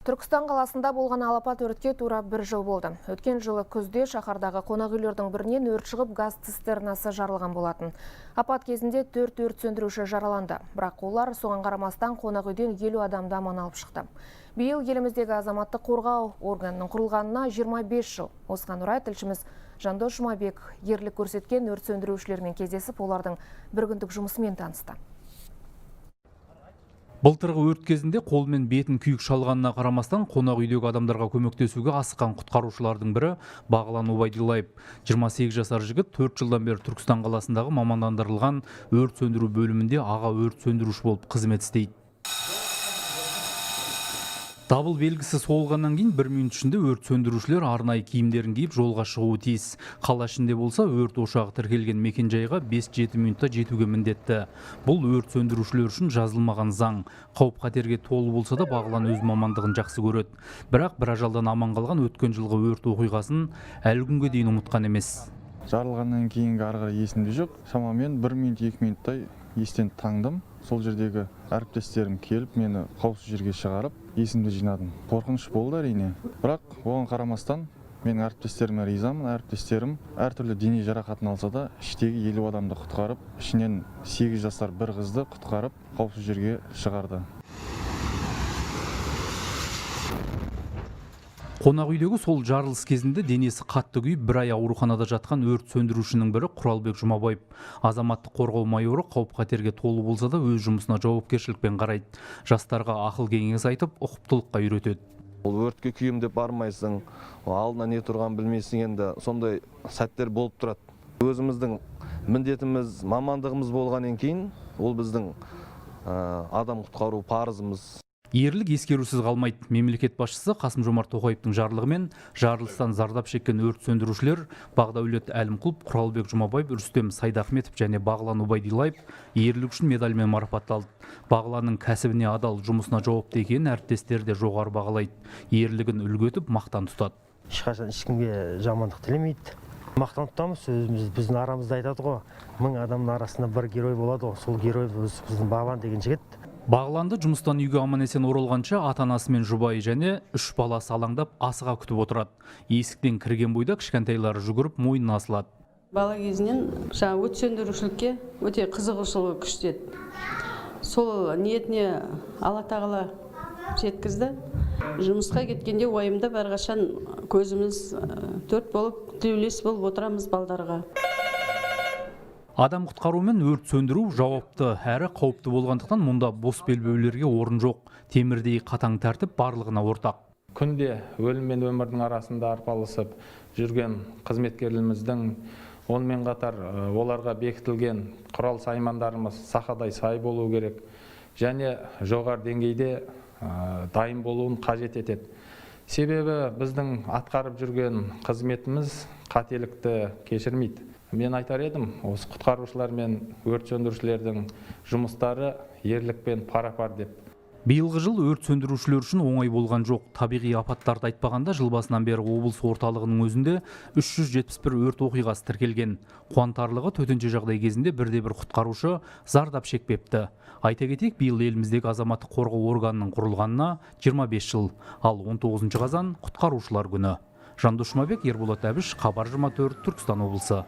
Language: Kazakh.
Түркістан қаласында болған алапат өртке тура 1 жыл болды. Өткен жылы күзде шаһардағы қонақ үйлердің бірінен өрт шығып, газ цистернасы жарылған болатын. Апат кезінде 4 өрт сөндіруші жараланды. Бірақ олар соған қарамастан қонақ үйден 50 адамды аман алып шықты. Биыл еліміздегі азаматтық қорғау органының құрылғанына 25 жыл. Осыған орай тілшіміз Жандос Жұмабек ерлік көрсеткен өрт сөндірушілермен кездесіп, олардың бір күндік жұмысымен танысты. Былтырғы өрт кезінде қолмен бетін күйік шалғанына қарамастан қонақ үйдегі адамдарға көмектесуге асыққан құтқарушылардың бірі болған 28 жасар жігіт 4 жылдан бері Түркістан қаласындағы мамандандырылған өрт сөндіру бөлімінде аға өрт сөндіруші болып қызмет істейді. Дабыл белгісі соғылғаннан кейін 1 минут ішінде өрт сөндірушілер арнайы киімдерін киіп жолға шығуы тиіс. Қала ішінде болса, өрт ошағы тіркелген мекенжайға 5-7 минутта жетуге міндетті. Бұл өрт сөндірушілер үшін жазылмаған заң. Қауіп-қатерге толы болса да, Бағлан өз мамандығын жақсы көреді. Бірақ бір ажалдан аман қалған өткен жылғы өрт оқиғасын әлі күнге дейін ұмытқан емес. Жарылғаннан кейінгі ары қарай есімде жоқ. Шамамен 1 минут 2 минуттай естен таңдым. Сол жердегі әріптестерім келіп, мені қауіпсіз жерге шығарып, есімді жинадым. Қорқыныш болды әрине. Бірақ оған қарамастан менің әріптестеріме ризамын. Әріптестерім әртүрлі дене жарақатын алса да, іштегі 50 адамды құтқарып, ішінен 8 жасар бір қызды құтқарып, қауіпсіз жерге шығарды. Қонақ үйдегі сол жарылыс кезінде денесі қатты күйіп, 1 ай ауруханада жатқан өрт сөндірушінің бірі Құралбек Жұмабаев. Азаматтық қорғау майоры қауіп-қатерге толы болса да өз жұмысына жауапкершілікпен қарайды. Жастарға ақыл кеңес айтып, ұқыптылыққа үйретеді. Ол өртке күйім деп бармайсың, алдына не тұрған білмейсің, енді сондай сәттер болып тұрады. Өзіміздің міндетіміз, мамандығымыз болғаннан кейін, ол біздің адам құтқару парызымыз. Ерлік ескерусіз қалмайды. Мемлекет басшысы Қасым-Жомарт Тоқаевтың жарлығымен жарылыстан зардап шеккен өрт сөндірушілер Бақдәулет Әлімқұлов, Құралбек Жұмабаев, Рүстем Сайдахметов және Бағлан Убайдилаев ерлік үшін медальмен марапатталды. Бағланның кәсібіне адал, жұмысына жауапты екенін әріптестері де жоғары бағалайды. Ерлігін үлгі етіп, мақтан тұтады. Ешқашан ешкімге жамандық тілемейді. Мақтан тұтамыз, біздің арамызда айтады ғой, 1000 адамның арасында бір герой болады ғой, сол герой біздің Бағлан деген жігіт. Бағланды жұмыстан үйге аман-есен оралғанша ата-анасы мен жұбайы және 3 баласы алаңдап асыға күтіп отырады. Есіктен кірген бойда кішкентайлары жүгіріп мойнына асылады. Бала кезінен өрт сөндірушілікке өте қызығушылығы күшті еді. Сол ниетіне Алла тағала жеткізді. Жұмысқа кеткенде ойымда әрқашан көзіміз 4 болып, тілеулес болып отырамыз балдарға. Адам құтқару мен өрт сөндіру жауапты әрі қауіпті болғандықтан мұнда бос белбеулерге орын жоқ. Темірдей қатаң тәртіп барлығына ортақ. Күнде өлім мен өмірдің арасында арпалысып жүрген қызметкерлеріміздің, онымен қатар оларға бекітілген құрал саймандарымыз сақадай сай болу керек және жоғары деңгейде дайын болуын қажет етеді. Себебі біздің атқарып жүрген қызметіміз қателікті кешірмейді. Мен айтар едім, осы құтқарушылар мен өрт сөндірушілердің жұмыстары ерлікпен пара-пар деп. Биылғы жыл өрт сөндірушілер үшін оңай болған жоқ. Табиғи апаттарды айтпағанда жыл басынан бері облыс орталығының өзінде 371 өрт оқиғасы тіркелген. Қуантарлығы төтенше жағдай кезінде бірде-бір құтқарушы зардап шекпепті. Айта кетейік, биыл еліміздегі азаматтық қорғау органының құрылғанына 25 жыл, ал 19 қазан құтқарушылар күні. Жандос Жұмабек, Ерболат Әбіш, Хабар 24, Түркістан облысы.